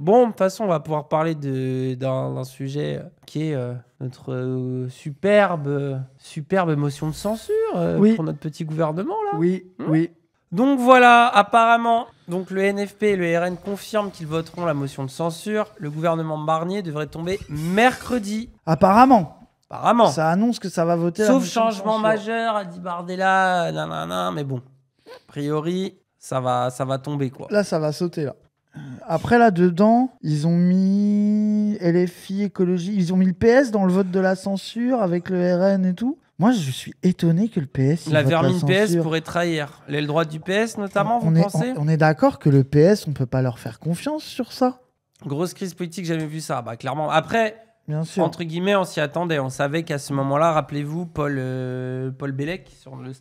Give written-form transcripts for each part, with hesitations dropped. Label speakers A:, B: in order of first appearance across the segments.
A: Bon, de toute façon, on va pouvoir parler d'un sujet qui est notre superbe motion de censure pour notre petit gouvernement, là.
B: Oui.
A: Donc voilà, apparemment, donc le NFP et le RN confirment qu'ils voteront la motion de censure. Le gouvernement Barnier devrait tomber mercredi.
B: Apparemment.
A: Ça
B: annonce que ça va voter.
A: Sauf changement majeur, a dit Bardella, nanana, mais bon, a priori, ça va tomber, quoi.
B: Là, ça va sauter, là. Après, là-dedans, ils ont mis LFI, écologie, ils ont mis le PS dans le vote de la censure avec le RN et tout. Moi, je suis étonné que le PS...
A: La vermine PS pourrait trahir l'aile droite du PS, notamment, vous pensez ?
B: On est d'accord que le PS, on peut pas leur faire confiance sur ça.
A: Grosse crise politique, j'ai jamais vu ça. Bah, clairement. Après,
B: bien sûr.
A: Entre guillemets, on s'y attendait. On savait qu'à ce moment-là, rappelez-vous, Paul Bellec, sur le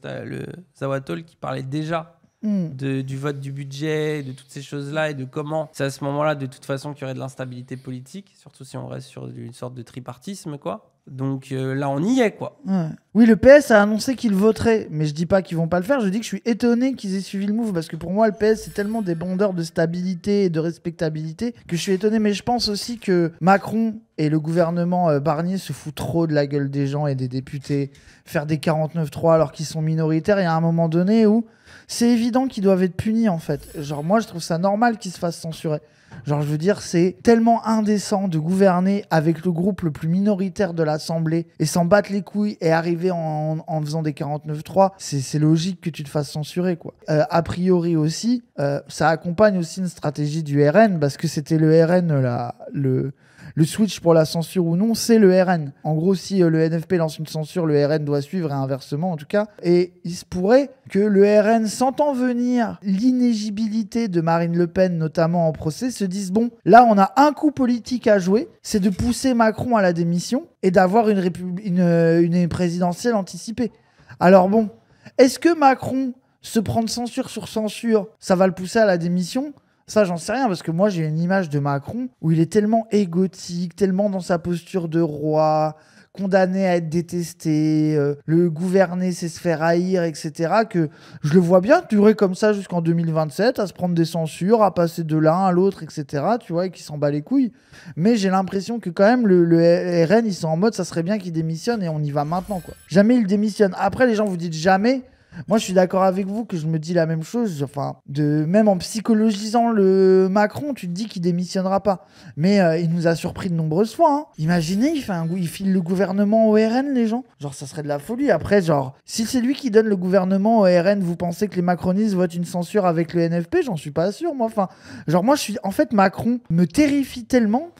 A: Zawatol, qui parlait déjà du vote du budget, de toutes ces choses-là, et de comment c'est à ce moment-là, de toute façon, qu'il y aurait de l'instabilité politique, surtout si on reste sur une sorte de tripartisme, quoi. Donc là, on y est, quoi.
B: Ouais. Oui, le PS a annoncé qu'il voterait, mais je dis pas qu'ils vont pas le faire. Je dis que je suis étonné qu'ils aient suivi le move, parce que pour moi, le PS, c'est tellement des bondeurs de stabilité et de respectabilité que je suis étonné. Mais je pense aussi que Macron et le gouvernement Barnier se foutent trop de la gueule des gens et des députés, faire des 49-3 alors qu'ils sont minoritaires. Il y a un moment donné où c'est évident qu'ils doivent être punis, en fait. Genre, moi, je trouve ça normal qu'ils se fassent censurer. Genre, je veux dire, c'est tellement indécent de gouverner avec le groupe le plus minoritaire de l'Assemblée et s'en battre les couilles et arriver en faisant des 49-3. C'est logique que tu te fasses censurer, quoi. A priori aussi, ça accompagne aussi une stratégie du RN, parce que c'était le RN, le switch pour la censure ou non, c'est le RN. En gros, si le NFP lance une censure, le RN doit suivre, et inversement en tout cas. Et il se pourrait que le RN, sentant venir l'inéligibilité de Marine Le Pen, notamment en procès, se dise, bon, là on a un coup politique à jouer, c'est de pousser Macron à la démission et d'avoir une présidentielle anticipée. Alors bon, est-ce que Macron se prendre censure sur censure, ça va le pousser à la démission ? Ça, j'en sais rien, parce que moi, j'ai une image de Macron où il est tellement égotique, tellement dans sa posture de roi, condamné à être détesté, le gouverner, c'est se faire haïr, etc., que je le vois bien durer comme ça jusqu'en 2027, à se prendre des censures, à passer de l'un à l'autre, etc., tu vois, et qui s'en bat les couilles. Mais j'ai l'impression que quand même, le RN, ils sont en mode, ça serait bien qu'il démissionne et on y va maintenant, quoi. Jamais il démissionne. Après, les gens vous disent jamais... Moi, je suis d'accord avec vous que je me dis la même chose. Enfin, même en psychologisant le Macron, tu te dis qu'il démissionnera pas. Mais il nous a surpris de nombreuses fois. Hein. Imaginez, il file le gouvernement au RN, les gens. Genre, ça serait de la folie. Après, genre, si c'est lui qui donne le gouvernement au RN, vous pensez que les macronistes votent une censure avec le NFP ? J'en suis pas sûr, moi. Enfin, genre, moi, en fait, Macron me terrifie tellement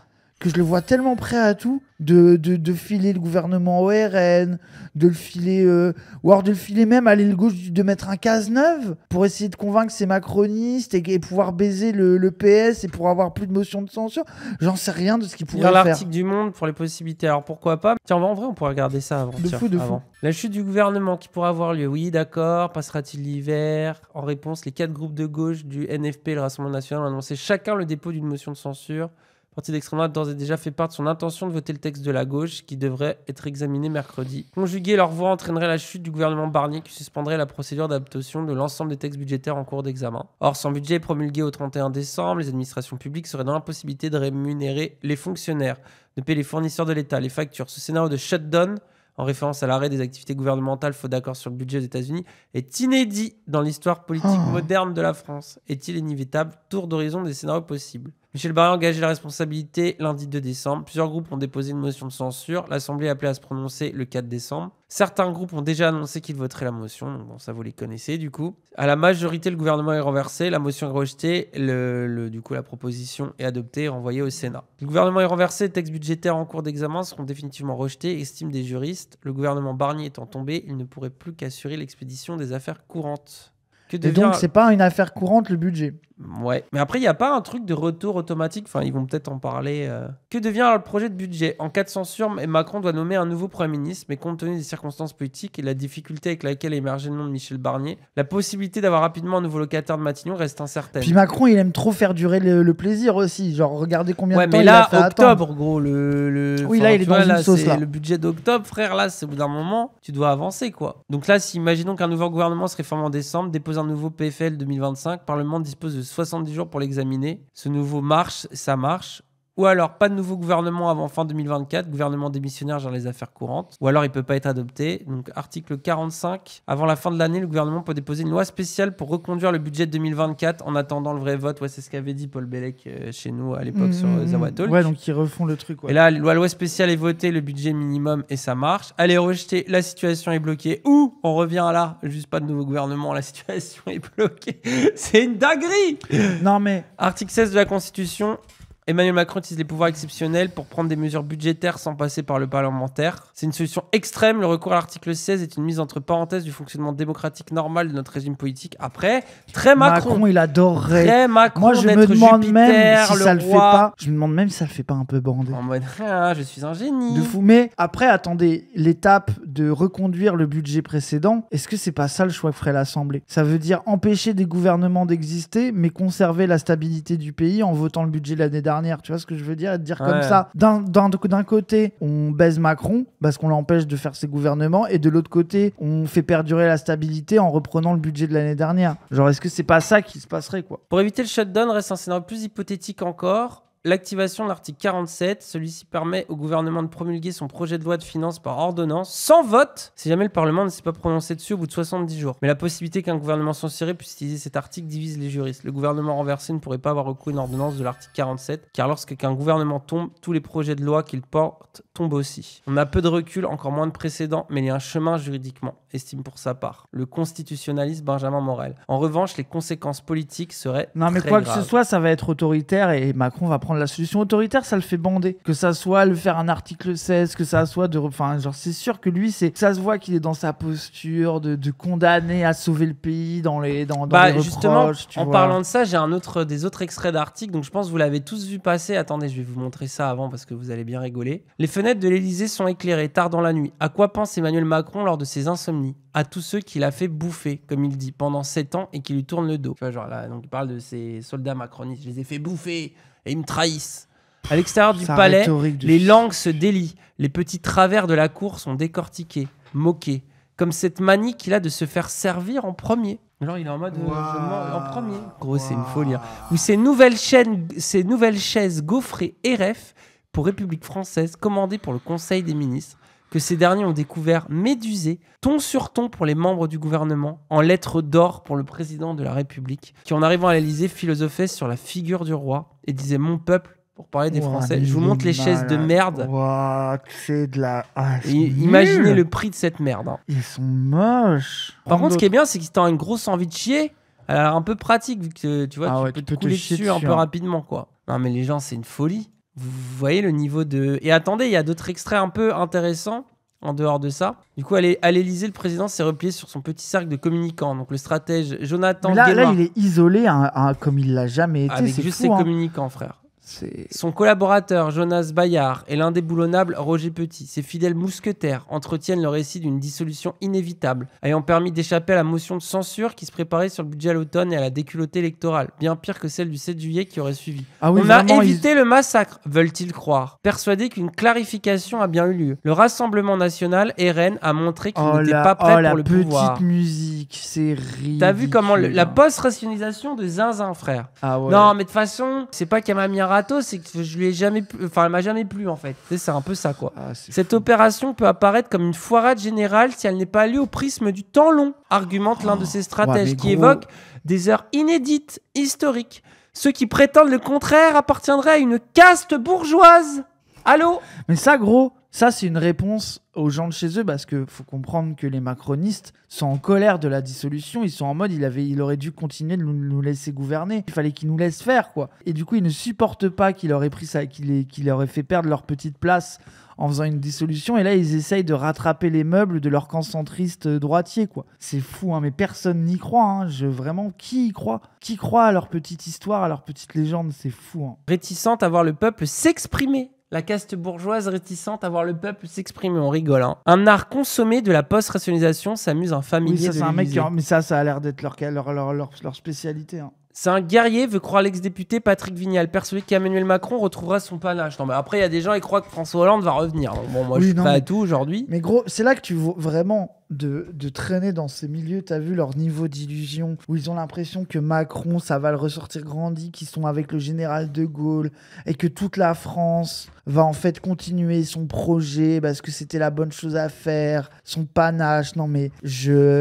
B: que je le vois tellement prêt à tout, de filer le gouvernement au RN, de le filer, ou alors de le filer même à l'aile gauche, de mettre un Cazeneuve pour essayer de convaincre ces macronistes et pouvoir baiser le PS et pour avoir plus de motion de censure. J'en sais rien de ce qu'il pourrait faire.
A: L'article du Monde pour les possibilités, alors pourquoi pas ? Tiens, en vrai, on pourrait regarder ça avant.
B: De fou.
A: La chute du gouvernement qui pourrait avoir lieu, oui, d'accord. Passera-t-il l'hiver ? En réponse, les 4 groupes de gauche du NFP et le Rassemblement National ont annoncé chacun le dépôt d'une motion de censure. Le parti d'extrême droite d'ores et déjà fait part de son intention de voter le texte de la gauche qui devrait être examiné mercredi. Conjuguer leur voix entraînerait la chute du gouvernement Barnier qui suspendrait la procédure d'adoption de l'ensemble des textes budgétaires en cours d'examen. Or, sans budget promulgué au 31 décembre, les administrations publiques seraient dans l'impossibilité de rémunérer les fonctionnaires, de payer les fournisseurs de l'État, les factures. Ce scénario de shutdown, en référence à l'arrêt des activités gouvernementales faute d'accord sur le budget des États-Unis, est inédit dans l'histoire politique moderne de la France. Est-il inévitable ? Tour d'horizon des scénarios possibles. Michel Barnier a engagé la responsabilité lundi 2 décembre. Plusieurs groupes ont déposé une motion de censure. L'Assemblée a appelé à se prononcer le 4 décembre. Certains groupes ont déjà annoncé qu'ils voteraient la motion. Donc bon, ça, vous les connaissez du coup. À la majorité, le gouvernement est renversé. La motion est rejetée. Du coup, la proposition est adoptée et renvoyée au Sénat. Le gouvernement est renversé. Les textes budgétaires en cours d'examen seront définitivement rejetés, estiment des juristes. Le gouvernement Barnier étant tombé, il ne pourrait plus qu'assurer l'expédition des affaires courantes.
B: Et donc, c'est pas une affaire courante, le budget.
A: Ouais, mais après, il n'y a pas un truc de retour automatique. Enfin, ils vont peut-être en parler. Que devient le projet de budget ? En cas de censure, Macron doit nommer un nouveau Premier ministre, mais compte tenu des circonstances politiques et de la difficulté avec laquelle émergeait le nom de Michel Barnier, la possibilité d'avoir rapidement un nouveau locataire de Matignon reste incertaine.
B: Puis Macron, il aime trop faire durer le plaisir aussi. Genre, regardez combien de temps
A: mais
B: il a
A: là,
B: fait
A: octobre,
B: attendre.
A: gros,
B: Oui, là, il est dans une sauce, là.
A: Le budget d'octobre, frère, là, c'est au bout d'un moment, tu dois avancer, quoi. Donc là, si imaginons qu'un nouveau gouvernement se réforme en décembre, dépose un nouveau PFL 2025, le Parlement dispose de 70 jours pour l'examiner. Ce nouveau marche, ça marche. Ou alors, pas de nouveau gouvernement avant fin 2024, gouvernement démissionnaire dans les affaires courantes. Ou alors, il ne peut pas être adopté. Donc, article 45. Avant la fin de l'année, le gouvernement peut déposer une loi spéciale pour reconduire le budget de 2024 en attendant le vrai vote. Ouais, c'est ce qu'avait dit Paul Bellec chez nous à l'époque sur Zawatalk.
B: Ouais, donc ils refont le truc. Ouais.
A: Et là, la loi spéciale est votée, le budget minimum, et ça marche. Elle est rejetée, la situation est bloquée. Ou on revient là, juste pas de nouveau gouvernement, la situation est bloquée. C'est une dinguerie.
B: Non, mais...
A: Article 16 de la Constitution. Emmanuel Macron utilise les pouvoirs exceptionnels pour prendre des mesures budgétaires sans passer par le parlementaire. C'est une solution extrême. Le recours à l'article 16 est une mise entre parenthèses du fonctionnement démocratique normal de notre régime politique. Après, très Macron.
B: Il adorerait.
A: Très Macron.
B: Moi, je me demande
A: Jupiter,
B: même si ça le fait
A: roi.
B: pas. Je me demande même si ça le fait pas un peu bandé.
A: En mode, je suis un génie.
B: De fou. Mais après, attendez, l'étape de reconduire le budget précédent, est-ce que c'est pas ça le choix que ferait l'Assemblée? Ça veut dire empêcher des gouvernements d'exister, mais conserver la stabilité du pays en votant le budget de l'année dernière. Tu vois ce que je veux dire? Dire comme ça, d'un côté, on baise Macron parce qu'on l'empêche de faire ses gouvernements, et de l'autre côté, on fait perdurer la stabilité en reprenant le budget de l'année dernière. Genre, est-ce que c'est pas ça qui se passerait, quoi?
A: Pour éviter le shutdown, reste un scénario plus hypothétique encore. L'activation de l'article 47, celui-ci permet au gouvernement de promulguer son projet de loi de finances par ordonnance sans vote si jamais le Parlement ne s'est pas prononcé dessus au bout de 70 jours. Mais la possibilité qu'un gouvernement censuré puisse utiliser cet article divise les juristes. Le gouvernement renversé ne pourrait pas avoir recours à une ordonnance de l'article 47, car lorsqu'un gouvernement tombe, tous les projets de loi qu'il porte tombent aussi. On a peu de recul, encore moins de précédents, mais il y a un chemin juridiquement, estime pour sa part le constitutionnaliste Benjamin Morel. En revanche, les conséquences politiques seraient
B: Non, mais
A: très
B: quoi
A: graves.
B: que ce soit, ça va être autoritaire, et Macron va prendre la solution autoritaire. Ça le fait bander. Que ça soit le faire un article 16, que ça soit de... Enfin, genre, c'est sûr que lui, ça se voit qu'il est dans sa posture de condamner à sauver le pays dans les reproches.
A: Justement, en
B: vois.
A: parlant de ça, j'ai des autres extraits d'articles, donc je pense que vous l'avez tous vu passer. Attendez, je vais vous montrer ça avant parce que vous allez bien rigoler. Les fenêtres de l'Élysée sont éclairées tard dans la nuit. À quoi pense Emmanuel Macron lors de ses insomnies? À tous ceux qu'il a fait bouffer, comme il dit, pendant 7 ans et qui lui tournent le dos. Tu vois, genre là, donc il parle de ces soldats macronistes. Je les ai fait bouffer et ils me trahissent. À l'extérieur du palais, les langues se délient. Les petits travers de la cour sont décortiqués, moqués. Comme cette manie qu'il a de se faire servir en premier. Genre, il est en mode en premier. Gros, c'est une folie. Hein. Ou ces nouvelles chaises gaufrées RF pour République française, commandées pour le Conseil des ministres, que ces derniers ont découvert médusées, ton sur ton pour les membres du gouvernement, en lettres d'or pour le président de la République, qui en arrivant à l'Élysée philosophait sur la figure du roi et disait « Mon peuple », pour parler des Français. Je vous montre les chaises de merde.
B: C'est de la...
A: Imaginez le prix de cette merde. Hein.
B: Ils sont moches.
A: Par contre, ce qui est bien, c'est que si t'as une grosse envie de chier, elle a l'air un peu pratique, vu que tu vois, tu peux te couler dessus un peu rapidement, quoi. Non, mais les gens, c'est une folie. Vous voyez le niveau de... Et attendez, il y a d'autres extraits un peu intéressants en dehors de ça. Du coup, à l'Élysée, le président s'est replié sur son petit cercle de communicants. Donc, le stratège Jonathan Guénois.
B: Là, il est isolé comme il l'a jamais été.
A: Avec juste ses communicants, frère. Son collaborateur Jonas Bayard et l'indéboulonnable Roger Petit, ses fidèles mousquetaires, entretiennent le récit d'une dissolution inévitable, ayant permis d'échapper à la motion de censure qui se préparait sur le budget à l'automne et à la déculottée électorale, bien pire que celle du 7 juillet qui aurait suivi. On a évité le massacre, veulent-ils croire, persuadés qu'une clarification a bien eu lieu. Le Rassemblement national, RN, a montré qu'il n'était pas prêt pour le pouvoir.
B: La petite musique, c'est ridicule.
A: T'as vu comment la post-rationalisation de Zinzin, frère. Non, mais de toute façon, c'est pas qu'elle m'a mis un râteau, c'est que je lui ai jamais plu, enfin elle m'a jamais plu en fait. C'est un peu ça quoi. Cette opération peut apparaître comme une foirade générale si elle n'est pas lue au prisme du temps long, argumente l'un de ses stratèges qui évoque des heures inédites, historiques. Ceux qui prétendent le contraire appartiendraient à une caste bourgeoise. Allô?
B: Mais ça, gros, ça c'est une réponse aux gens de chez eux, parce que faut comprendre que les macronistes sont en colère de la dissolution. Ils sont en mode, il aurait dû continuer de nous laisser gouverner. Il fallait qu'ils nous laissent faire, quoi. Et du coup, ils ne supportent pas qu'il aurait pris ça, qu'il aurait fait perdre leur petite place en faisant une dissolution. Et là, ils essayent de rattraper les meubles de leur camp centriste droitier, quoi. C'est fou, hein, mais personne n'y croit. Hein. Vraiment, qui y croit? Qui croit à leur petite histoire, à leur petite légende? C'est fou. Hein.
A: Réticente à voir le peuple s'exprimer. La caste bourgeoise réticente à voir le peuple s'exprimer, on rigole. Hein. Un art consommé de la post-rationalisation s'amuse un familier de
B: c'est un mec
A: l'Élysée.
B: Mais ça a l'air d'être leur spécialité. Hein.
A: C'est un guerrier, veut croire l'ex-député Patrick Vignal, persuadé qu'Emmanuel Macron retrouvera son panache. Non, mais après, il y a des gens qui croient que François Hollande va revenir. Bon, moi, je suis pas à tout aujourd'hui.
B: Mais gros, c'est là que tu vois vraiment de traîner dans ces milieux, t'as vu leur niveau d'illusion, où ils ont l'impression que Macron, ça va le ressortir grandi, qu'ils sont avec le général de Gaulle, et que toute la France va en fait continuer son projet parce que c'était la bonne chose à faire, son panache. Non mais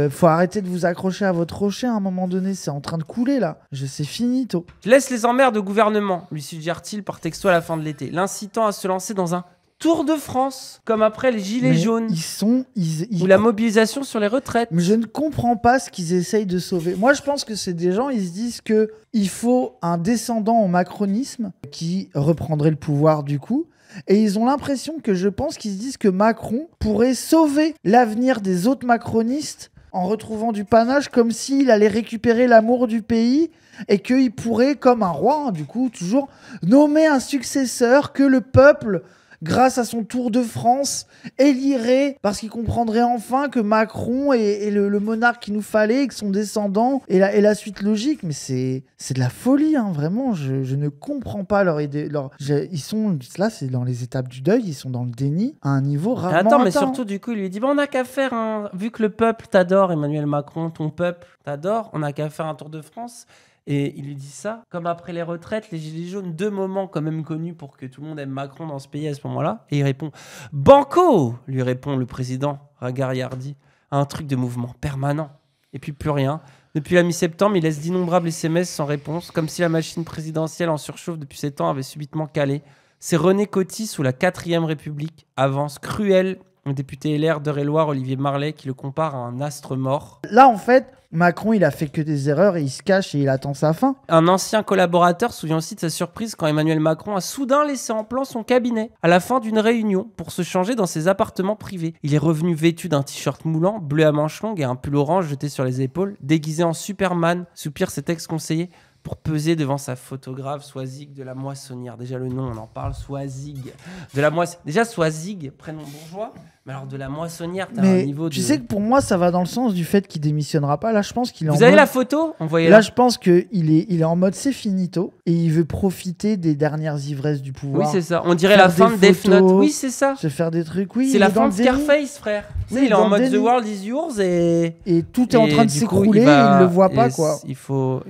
B: faut arrêter de vous accrocher à votre rocher à un moment donné, c'est en train de couler là. C'est finito.
A: Je laisse les emmerdes au gouvernement, lui suggère-t-il par texto à la fin de l'été, l'incitant à se lancer dans un Tour de France, comme après les Gilets jaunes. Ou la mobilisation sur les retraites.
B: Mais je ne comprends pas ce qu'ils essayent de sauver. Moi, je pense que c'est des gens, ils se disent qu'il faut un descendant au macronisme qui reprendrait le pouvoir du coup. Et ils ont l'impression je pense qu'ils se disent que Macron pourrait sauver l'avenir des autres macronistes en retrouvant du panache, comme s'il allait récupérer l'amour du pays et qu'il pourrait, comme un roi, hein, du coup, toujours nommer un successeur que le peuple, grâce à son Tour de France, élirait parce qu'il comprendrait enfin que Macron est le monarque qu'il nous fallait et que son descendant est la suite logique. Mais c'est de la folie, hein, vraiment. Je ne comprends pas leur idée. Ils sont là, c'est dans les étapes du deuil, ils sont dans le déni à un niveau rarement
A: Attends, mais
B: atteint.
A: surtout, du coup, il lui dit on n'a qu'à faire vu que le peuple t'adore, Emmanuel Macron, ton peuple t'adore, on n'a qu'à faire un Tour de France. Et il lui dit ça, comme après les retraites, les Gilets jaunes, 2 moments quand même connus pour que tout le monde aime Macron dans ce pays à ce moment-là. Et il répond « Banco !» lui répond le président, Ragariardi, un truc de mouvement permanent. Et puis plus rien. Depuis la mi-septembre, il laisse d'innombrables SMS sans réponse, comme si la machine présidentielle en surchauffe depuis 7 ans avait subitement calé. C'est René Coty, sous la 4ème République, avance cruel le député LR d'Eure-et-Loire, Olivier Marleix, qui le compare à un astre mort.
B: Là, en fait, Macron, il a fait que des erreurs et il se cache et il attend sa fin.
A: Un ancien collaborateur se souvient aussi de sa surprise quand Emmanuel Macron a soudain laissé en plan son cabinet à la fin d'une réunion pour se changer dans ses appartements privés. Il est revenu vêtu d'un t-shirt moulant, bleu à manches longues et un pull orange jeté sur les épaules, déguisé en Superman, soupire cet ex-conseiller, pour peser devant sa photographe Soisig de la Moissonnière. Déjà le nom, on en parle, Soisig de la Moissonnière. Déjà Soisig, prénom bourgeois, mais alors de la Moissonnière, t'as un niveau de...
B: Tu sais que pour moi, ça va dans le sens du fait qu'il démissionnera pas. Là, je pense qu'il est
A: Vous avez la photo ? Envoyez-la.
B: Là, je pense qu'il est en mode c'est finito et il veut profiter des dernières ivresses du pouvoir.
A: Oui, c'est ça. On dirait la fin de Death Note. Oui, c'est ça.
B: Se faire des trucs, oui.
A: C'est la fin de Scarface, frère. Oui, il est en mode The World is yours et
B: tout est en train de s'écrouler et il le voit pas, quoi.
A: Il faut...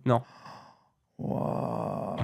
A: Non.
B: Wow.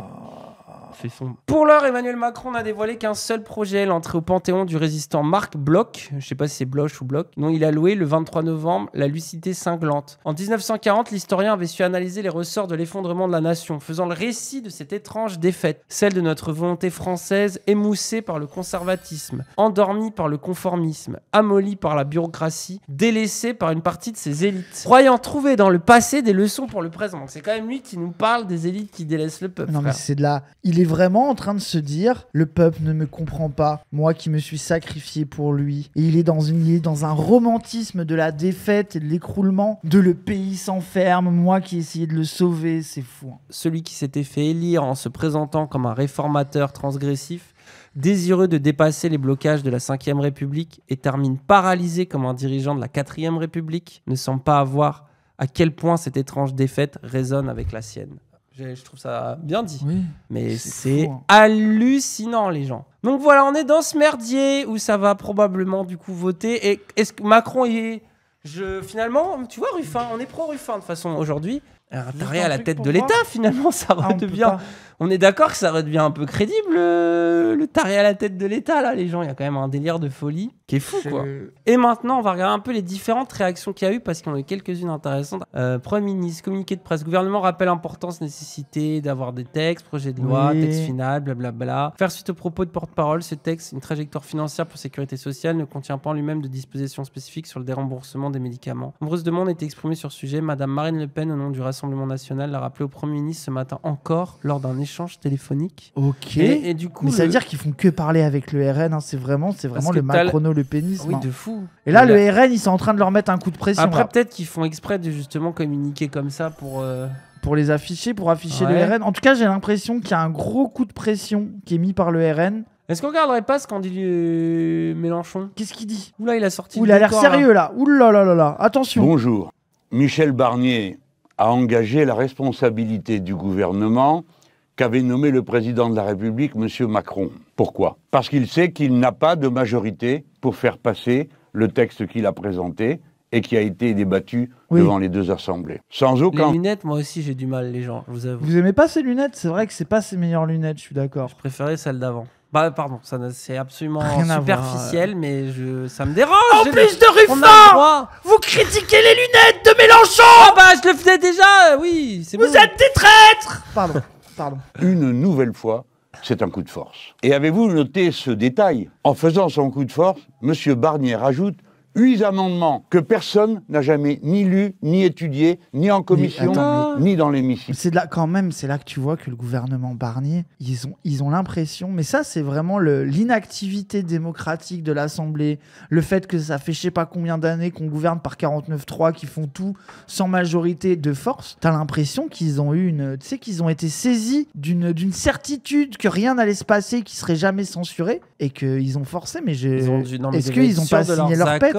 A: Pour l'heure, Emmanuel Macron n'a dévoilé qu'un seul projet, l'entrée au Panthéon du résistant Marc Bloch, je sais pas si c'est Bloch ou Bloch, dont il a loué le 23 novembre la lucidité cinglante. En 1940, l'historien avait su analyser les ressorts de l'effondrement de la nation, faisant le récit de cette étrange défaite, celle de notre volonté française émoussée par le conservatisme, endormie par le conformisme, amollie par la bureaucratie, délaissée par une partie de ses élites, croyant trouver dans le passé des leçons pour le présent. Donc c'est quand même lui qui nous parle des élites qui délaissent le peuple.
B: Non, mais c'est de là. Il est vraiment en train de se dire le peuple ne me comprend pas, moi qui me suis sacrifié pour lui. Et il est dans un romantisme de la défaite et de l'écroulement, de le pays s'enferme, moi qui ai essayé de le sauver, c'est fou.
A: Celui qui s'était fait élire en se présentant comme un réformateur transgressif, désireux de dépasser les blocages de la 5e République et termine paralysé comme un dirigeant de la 4e République, ne semble pas avoir à quel point cette étrange défaite résonne avec la sienne. Je trouve ça bien dit. Oui, mais c'est fou, hein. Hallucinant, les gens. Donc voilà, on est dans ce merdier où ça va probablement du coup voter. Et est-ce que Macron est... Finalement, tu vois, Ruffin, on est pro-Ruffin de toute façon aujourd'hui. T'as rien à la tête de l'État, finalement, ça redevient... On est d'accord que ça redevient un peu crédible, le taré à la tête de l'État, là, les gens. Il y a quand même un délire de folie qui est fou, quoi. Et maintenant, on va regarder un peu les différentes réactions qu'il y a eu, parce qu'il y en a eu quelques-unes intéressantes. Premier ministre, communiqué de presse, gouvernement rappelle l'importance, nécessité d'avoir des textes, projet de loi, texte final, blablabla. Faire suite aux propos de porte-parole, ce texte, une trajectoire financière pour sécurité sociale, ne contient pas en lui-même de dispositions spécifiques sur le déremboursement des médicaments. Nombreuses demandes étaient exprimées sur ce sujet. Madame Marine Le Pen, au nom du Rassemblement national, l'a rappelé au Premier ministre ce matin encore, lors d'un échange téléphonique.
B: Ok.
A: Et du coup,
B: mais ça veut dire qu'ils font que parler avec le RN, hein. C'est vraiment le macrono-le pénisme.
A: Oui, de fou.
B: Et là, le RN, ils sont en train de leur mettre un coup de pression.
A: Après, peut-être qu'ils font exprès de justement communiquer comme ça
B: pour les afficher, pour afficher le RN. En tout cas, j'ai l'impression qu'il y a un gros coup de pression qui est mis par le RN.
A: Est-ce qu'on regarderait pas ce qu'en dit Mélenchon ?
B: Qu'est-ce qu'il dit ?
A: Oula, il a sorti.
B: Il a l'air sérieux là. Oula là là là. Attention.
C: Bonjour. Michel Barnier a engagé la responsabilité du gouvernement qu'avait nommé le président de la République, M. Macron. Pourquoi ? Parce qu'il sait qu'il n'a pas de majorité pour faire passer le texte qu'il a présenté et qui a été débattu devant les deux assemblées. Sans aucun...
A: Les lunettes, moi aussi, j'ai du mal, les gens, je vous avoue.
B: Vous aimez pas ces lunettes? C'est vrai que c'est pas ses meilleures lunettes, je suis d'accord.
A: Je préférais celles d'avant. Bah, pardon, c'est absolument
B: Rien à
A: superficiel, mais ça me dérange.
B: En plus de Ruffin, vous critiquez les lunettes de Mélenchon.
A: Ah bah, je le faisais déjà, oui, c'est bon.
B: Vous êtes des traîtres. Pardon.
C: Une nouvelle fois, c'est un coup de force. Et avez-vous noté ce détail? En faisant son coup de force, M. Barnier rajoute 8 amendements que personne n'a jamais ni lu, ni étudié, ni en commission, ni dans l'hémicycle.
B: C'est là quand même, c'est là que tu vois que le gouvernement Barnier, ils ont l'impression, mais ça c'est vraiment l'inactivité démocratique de l'Assemblée, le fait que ça fait je sais pas combien d'années qu'on gouverne par 49-3, qui font tout sans majorité de force. T'as l'impression qu'ils ont eu tu sais qu'ils ont été saisis d'une certitude que rien n'allait se passer, qui serait jamais censuré, et qu'ils ont forcé. Mais est-ce qu'ils ont pas signé leur pète?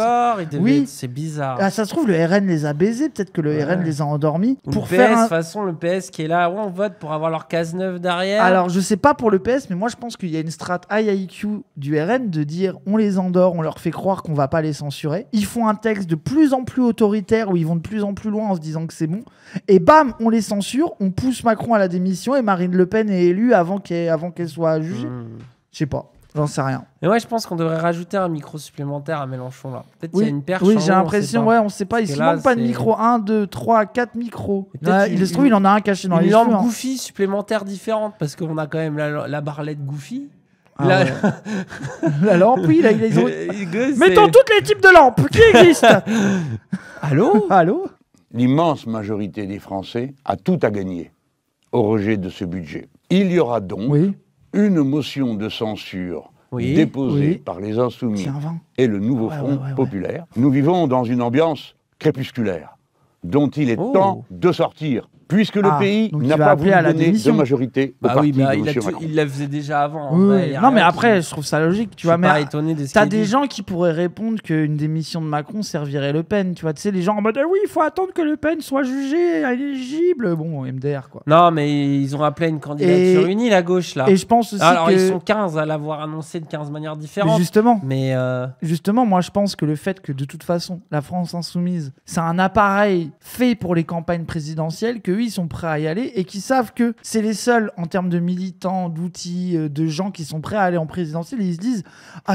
A: Oui, c'est bizarre.
B: Ah, ça se trouve, le RN les a baisés. Peut-être que le RN les a endormis.
A: Pour faire de toute façon, le PS qui est là, on vote pour avoir leur case neuve derrière.
B: Alors, je sais pas pour le PS, mais moi, je pense qu'il y a une strat IIQ du RN de dire on les endort, on leur fait croire qu'on va pas les censurer. Ils font un texte de plus en plus autoritaire où ils vont de plus en plus loin en se disant que c'est bon. Et bam, on les censure, on pousse Macron à la démission et Marine Le Pen est élue avant qu'elle soit jugée. Je sais pas. J'en sais rien.
A: Mais ouais, je pense qu'on devrait rajouter un micro supplémentaire à Mélenchon là. Peut-être qu'il y a une perche.
B: Oui, j'ai l'impression, on sait pas. Il se manque pas de micro. 1, 2, 3, 4 micros. Il se trouve, il en a un caché dans les cheveux.
A: Une lampe Goofy supplémentaire différente parce qu'on a quand même la barlette Goofy.
B: La lampe, oui. Mettons tous les types de lampes qui existent. Allô.
C: L'immense majorité des Français a tout à gagner au rejet de ce budget. Il y aura donc une motion de censure déposée par les Insoumis et le Nouveau Front Populaire. Nous vivons dans une ambiance crépusculaire dont il est temps de sortir, puisque le pays n'a pas voulu donner de majorité au parti de M. Macron.
A: Il la faisait déjà avant.
B: Non, mais après, je trouve ça logique. Tu vois, mais t'as des
A: dit.
B: gens qui pourraient répondre qu'une démission de Macron servirait Le Pen. Tu vois, tu sais, les gens en mode oui, il faut attendre que Le Pen soit jugé éligible. Bon, MDR, quoi.
A: Non, mais ils ont appelé une candidature unie, la gauche, là.
B: Et je pense aussi
A: alors, ils sont 15 à l'avoir annoncé de 15 manières différentes.
B: Mais justement, moi, je pense que le fait que, de toute façon, la France Insoumise, c'est un appareil fait pour les campagnes présidentielles, que ils sont prêts à y aller et qui savent que c'est les seuls en termes de militants, d'outils, de gens qui sont prêts à aller en présidentielle, et ils se disent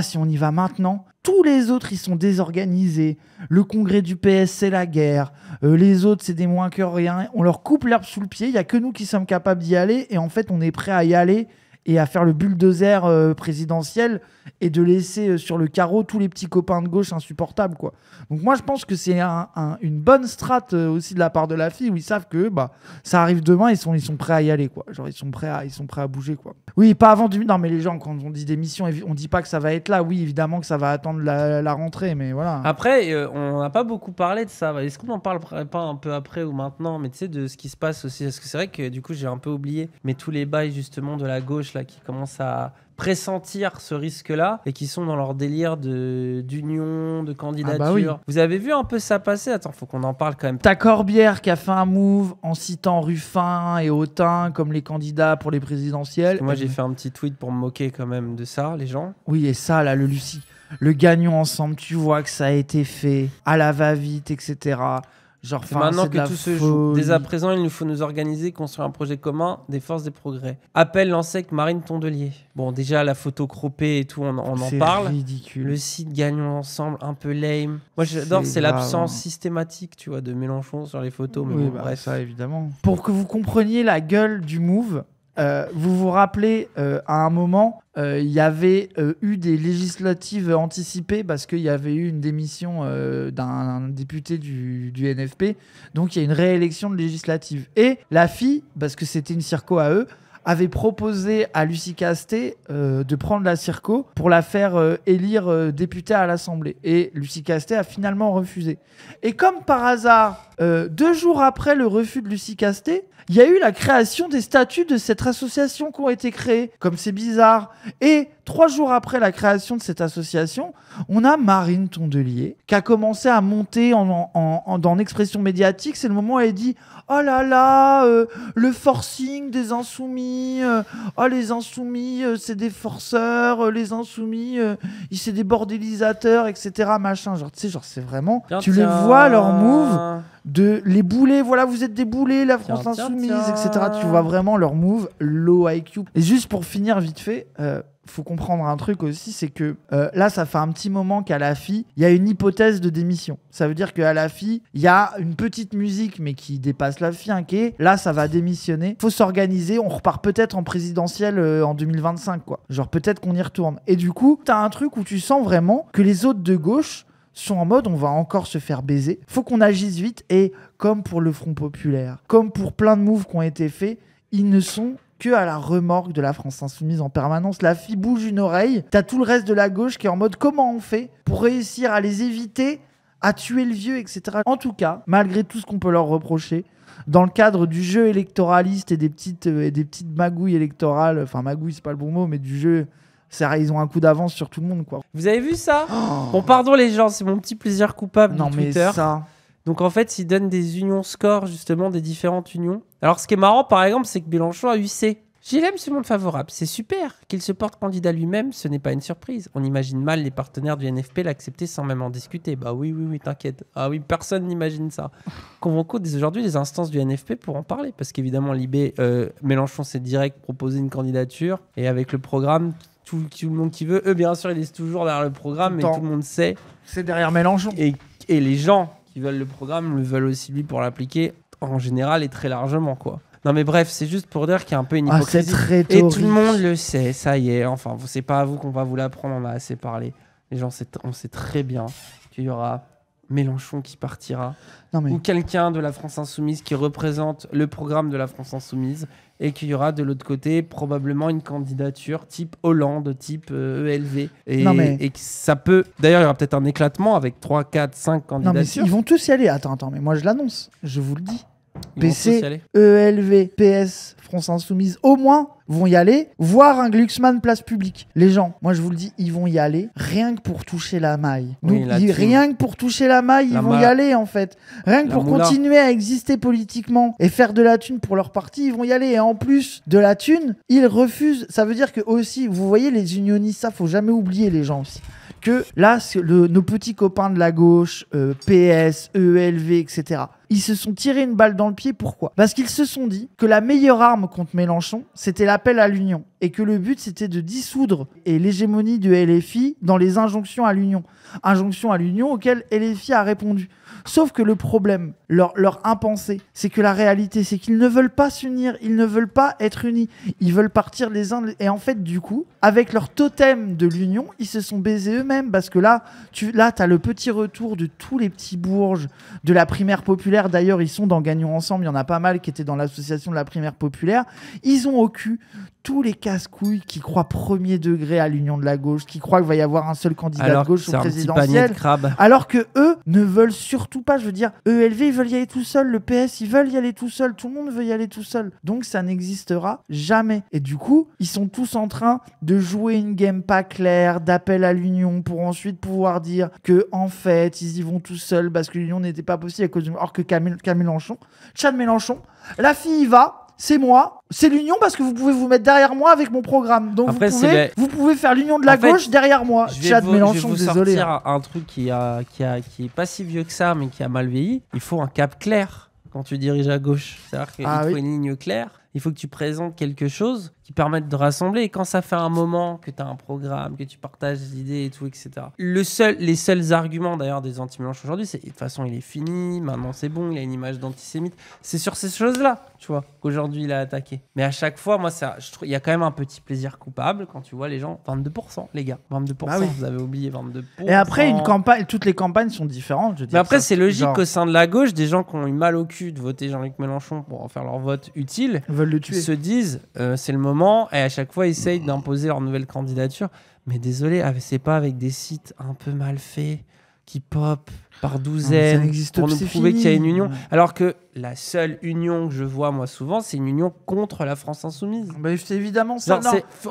B: si on y va maintenant, tous les autres ils sont désorganisés, le congrès du PS c'est la guerre, les autres c'est des moins que rien, on leur coupe l'herbe sous le pied, il y a que nous qui sommes capables d'y aller, et en fait on est prêt à y aller et à faire le bulldozer présidentiel et de laisser sur le carreau tous les petits copains de gauche insupportables, quoi. Donc moi je pense que c'est une bonne strate aussi de la part de la fille, où ils savent que ça arrive demain, ils sont prêts à y aller, quoi. Genre ils sont prêts à bouger, quoi. Oui, pas avant non, mais les gens, quand on dit démission, on dit pas que ça va être là. Oui, évidemment que ça va attendre la rentrée, mais voilà.
A: Après, on n'a pas beaucoup parlé de ça. Est-ce qu'on en parle pas un peu après ou maintenant, mais tu sais, de ce qui se passe aussi, parce que c'est vrai que du coup j'ai un peu oublié, mais tous les bails justement de la gauche là qui commencent à pressentir ce risque-là et qui sont dans leur délire d'union, de candidature. Vous avez vu un peu ça passer? Attends, faut qu'on en parle quand même.
B: T'as Corbière qui a fait un move en citant Ruffin et Autain comme les candidats pour les présidentielles.
A: Moi, j'ai fait un petit tweet pour me moquer quand même de ça, les gens.
B: Oui, et ça, là, le gagnons ensemble, tu vois que ça a été fait à la va-vite, etc. Genre,
A: maintenant que tout se joue, dès à présent, il nous faut nous organiser, construire un projet commun des forces des progrès. Appel lancé avec Marine Tondelier. Bon, déjà, la photo croppée et tout, on en parle.
B: C'est ridicule.
A: Le site Gagnons Ensemble, un peu lame. Moi, j'adore, c'est l'absence systématique, tu vois, de Mélenchon sur les photos. Mais
B: oui,
A: bon, bref.
B: Ça, évidemment. Pour que vous compreniez la gueule du move, vous vous rappelez, à un moment, il y avait eu des législatives anticipées parce qu'il y avait eu une démission d'un député du NFP. Donc, il y a une réélection de législative. Et la fille, parce que c'était une circo à eux, avait proposé à Lucie Castet de prendre la circo pour la faire élire députée à l'Assemblée. Et Lucie Castet a finalement refusé. Et comme par hasard, 2 jours après le refus de Lucie Castet, il y a eu la création des statuts de cette association qui ont été créés. Comme c'est bizarre. Et 3 jours après la création de cette association, on a Marine Tondelier qui a commencé à monter dans l'expression médiatique. C'est le moment où elle dit « Oh là là, le forcing des insoumis. Oh, les insoumis, c'est des forceurs. Les insoumis, c'est des bordélisateurs, etc. » Machin. Genre, tu sais, genre, c'est vraiment... Tu les vois, leur move... de les boulets, voilà, vous êtes des boulets, la France insoumise, etc. Tu vois vraiment leur move, low IQ. Et juste pour finir vite fait, faut comprendre un truc aussi, c'est que là, ça fait un petit moment qu'à la FI, il y a une hypothèse de démission. Ça veut dire qu'à la FI, il y a une petite musique, mais qui dépasse la FI, qui est, là, ça va démissionner. Faut s'organiser, on repart peut-être en présidentielle en 2025, quoi. Genre, peut-être qu'on y retourne. Et du coup, t'as un truc où tu sens vraiment que les autres de gauche sont en mode on va encore se faire baiser. Faut qu'on agisse vite et comme pour le Front Populaire, comme pour plein de moves qui ont été faits, ils ne sont que à la remorque de la France Insoumise en permanence. La fille bouge une oreille, t'as tout le reste de la gauche qui est en mode comment on fait pour réussir à les éviter, à tuer le vieux, etc. En tout cas, malgré tout ce qu'on peut leur reprocher, dans le cadre du jeu électoraliste et des petites magouilles électorales, enfin magouilles c'est pas le bon mot, mais du jeu... Ils ont un coup d'avance sur tout le monde, quoi.
A: Vous avez vu ça? Bon, pardon les gens, c'est mon petit plaisir coupable de Twitter.
B: Mais ça...
A: Donc en fait, ils donnent des unions scores, justement, des différentes unions. Alors ce qui est marrant, par exemple, c'est que Mélenchon a eu C. JLM, c'est le monde favorable. C'est super. Qu'il se porte candidat lui-même, ce n'est pas une surprise. On imagine mal les partenaires du NFP l'accepter sans même en discuter. Bah oui, t'inquiète. Ah oui, personne n'imagine ça. Convoquons dès aujourd'hui les instances du NFP pour en parler. Parce qu'évidemment, Libé, Mélenchon s'est direct proposé une candidature. Et avec le programme... Tout le monde qui veut. Eux, bien sûr, ils laissent toujours derrière le programme, mais tout le monde sait.
B: C'est derrière Mélenchon.
A: Et les gens qui veulent le programme le veulent aussi lui pour l'appliquer en général et très largement, quoi. Non, mais bref, c'est juste pour dire qu'il y a un peu une hypocrisie. Et tout le monde le sait, ça y est. Enfin, c'est pas à vous qu'on va vous l'apprendre, on a assez parlé. Les gens, on sait très bien qu'il y aura Mélenchon qui partira, ou quelqu'un de la France Insoumise qui représente le programme de la France Insoumise, et qu'il y aura de l'autre côté probablement une candidature type Hollande, type ELV. Et que ça peut... D'ailleurs, il y aura peut-être un éclatement avec 3, 4, 5 candidatures.
B: Non, mais ils vont tous y aller. Attends, mais moi je l'annonce, je vous le dis. PC, ELV, PS, France Insoumise, au moins, vont y aller, voir un Glucksmann place publique. Les gens, moi je vous le dis, ils vont y aller rien que pour toucher la maille. Rien que pour toucher la maille, ils vont y aller en fait. Rien que pour continuer à exister politiquement et faire de la thune pour leur parti, ils vont y aller. Et en plus de la thune, ils refusent. Ça veut dire que aussi, vous voyez les unionistes, ça faut jamais oublier les gens aussi. Que là, nos petits copains de la gauche, PS, ELV, etc., ils se sont tirés une balle dans le pied. Pourquoi? Parce qu'ils se sont dit que la meilleure arme contre Mélenchon, c'était l'appel à l'union. Et que le but, c'était de dissoudre l'hégémonie de LFI dans les injonctions à l'union. Injonctions à l'union auxquelles LFI a répondu. Sauf que le problème, leur impensé, c'est que la réalité, c'est qu'ils ne veulent pas s'unir, ils ne veulent pas être unis, ils veulent partir les uns. Et en fait, du coup, avec leur totem de l'union, ils se sont baisés eux-mêmes. Parce que là, t'as le petit retour de tous les petits bourges de la primaire populaire. D'ailleurs, ils sont dans Gagnons Ensemble, il y en a pas mal qui étaient dans l'association de la primaire populaire. Ils ont au cul tous les casse-couilles qui croient premier degré à l'union de la gauche, qui croient qu'il va y avoir un seul candidat de gauche au présidentiel. Alors que eux ne veulent surtout pas, je veux dire, ELV, ils veulent y aller tout seuls, le PS, ils veulent y aller tout seuls, tout le monde veut y aller tout seul. Donc ça n'existera jamais. Et du coup, ils sont tous en train de jouer une game pas claire, d'appel à l'union, pour ensuite pouvoir dire que en fait, ils y vont tout seuls parce que l'union n'était pas possible à cause or que Mélenchon, Chad Mélenchon, la fille y va. C'est moi, c'est l'union parce que vous pouvez vous mettre derrière moi avec mon programme. Donc après, vous pouvez faire l'union de la gauche derrière moi. Chad Mélenchon, désolé.
A: Je vais vous sortir un truc qui est pas si vieux que ça, mais qui a mal vieilli. Il faut un cap clair quand tu diriges à gauche. C'est-à-dire qu'il faut une ligne claire. Il faut que tu présentes quelque chose qui permette de rassembler. Et quand ça fait un moment que tu as un programme, que tu partages des idées et tout, etc. Les seuls arguments d'ailleurs des anti-Mélenchon aujourd'hui, c'est de toute façon il est fini, maintenant c'est bon, il a une image d'antisémite. C'est sur ces choses-là, tu vois, qu'aujourd'hui il a attaqué. Mais à chaque fois, moi, je trouve il y a quand même un petit plaisir coupable quand tu vois les gens, 22%, les gars, 22%, vous avez oublié 22%.
B: Et après, toutes les campagnes sont différentes.
A: Mais après, c'est logique qu'au sein de la gauche, des gens qui ont eu mal au cul de voter Jean-Luc Mélenchon pour en faire leur vote utile,
B: veulent le tuer.
A: Se disent c'est le moment, et à chaque fois essayent d'imposer leur nouvelle candidature. Mais désolé, c'est pas avec des sites un peu mal faits qui pop par douzaine pour nous prouver qu'il y a une union. Alors que la seule union que je vois, moi, souvent, c'est une union contre la France insoumise.
B: C'est évidemment ça.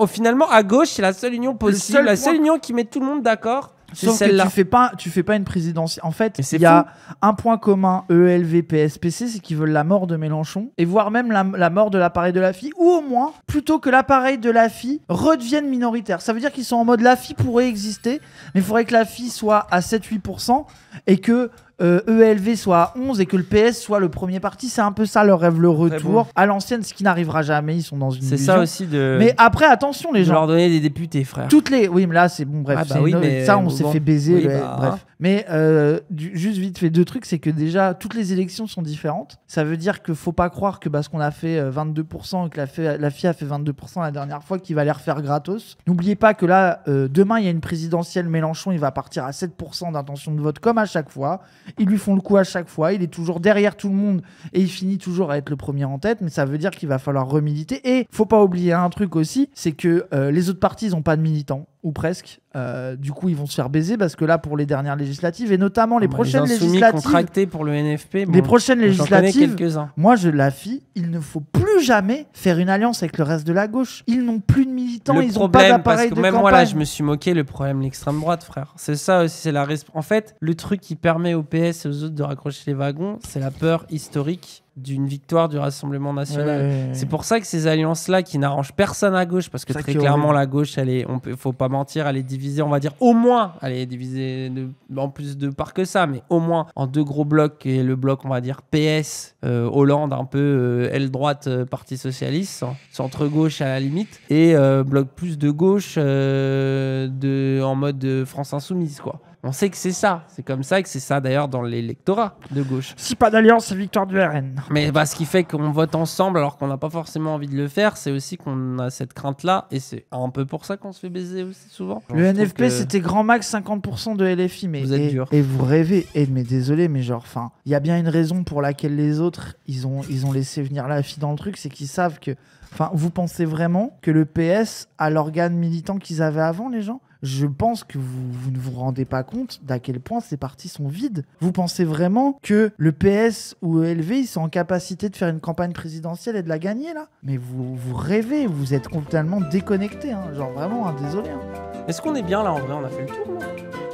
A: Finalement, à gauche, c'est la seule union possible, la seule union qui met tout le monde d'accord.
B: Sauf que tu fais pas une présidentielle. En fait, il y a un point commun ELV, PS, PC, c'est qu'ils veulent la mort de Mélenchon et voire même la mort de l'appareil de la FI, ou au moins, plutôt que l'appareil de la FI redevienne minoritaire. Ça veut dire qu'ils sont en mode la FI pourrait exister, mais il faudrait que la FI soit à 7-8% et que ELV soit à 11 et que le PS soit le premier parti. C'est un peu ça leur rêve, le retour à l'ancienne, ce qui n'arrivera jamais. Ils sont dans une illusion.
A: C'est ça aussi de...
B: Mais après, attention les gens.
A: leur donner des députés, frère.
B: Oui, mais là, c'est bon, bref. Ça, on s'est fait baiser. Bref. Mais juste vite fait, 2 trucs, c'est que déjà, toutes les élections sont différentes. Ça veut dire qu'il faut pas croire que parce qu'on a fait 22% et que la FI a fait 22% la dernière fois, qu'il va les refaire gratos. N'oubliez pas que là, demain, il y a une présidentielle. Mélenchon, il va partir à 7% d'intention de vote, comme à chaque fois. Ils lui font le coup à chaque fois. Il est toujours derrière tout le monde et il finit toujours à être le premier en tête. Mais ça veut dire qu'il va falloir remiliter. Et faut pas oublier un truc aussi, c'est que les autres partis, ils n'ont pas de militants, ou presque. Du coup, ils vont se faire baiser parce que là, pour les dernières législatives et notamment les prochaines législatives,
A: contractés pour le NFP.
B: Les prochaines législatives, moi, la FI, il ne faut plus jamais faire une alliance avec le reste de la gauche. Ils n'ont plus de militants, ils n'ont pas d'appareil de campagne.
A: Même moi, là, je me suis moqué. Le problème, l'extrême droite, frère. C'est ça aussi. C'est en fait, le truc qui permet au PS et aux autres de raccrocher les wagons, c'est la peur historique d'une victoire du Rassemblement national. C'est pour ça que ces alliances-là qui n'arrangent personne à gauche, parce que très clairement la gauche, faut pas mentir, elle est divisée, on va dire au moins, elle est divisée en plus de part que ça, mais au moins en 2 gros blocs, et le bloc on va dire PS, Hollande un peu aile droite, Parti socialiste, centre-gauche à la limite, et bloc plus de gauche en mode France insoumise quoi. On sait que c'est ça. C'est comme ça que c'est ça d'ailleurs dans l'électorat de gauche.
B: Si pas d'alliance, c'est victoire du RN.
A: Mais ce qui fait qu'on vote ensemble alors qu'on n'a pas forcément envie de le faire, c'est aussi qu'on a cette crainte-là. Et c'est un peu pour ça qu'on se fait baiser aussi souvent.
B: Le NFP, c'était grand max 50% de LFI. Mais
A: vous êtes dur.
B: Et vous rêvez. Mais désolé, mais il y a bien une raison pour laquelle les autres, ils ont laissé venir la FI dans le truc. C'est qu'ils savent que... vous pensez vraiment que le PS a l'organe militant qu'ils avaient avant, les gens ? Je pense que vous ne vous rendez pas compte d'à quel point ces partis sont vides. Vous pensez vraiment que le PS ou ELV, ils sont en capacité de faire une campagne présidentielle et de la gagner, là ? Mais vous rêvez, vous êtes complètement déconnectés. Genre vraiment, désolé.
A: Est-ce qu'on est bien, là, en vrai ? On a fait le tour, là ?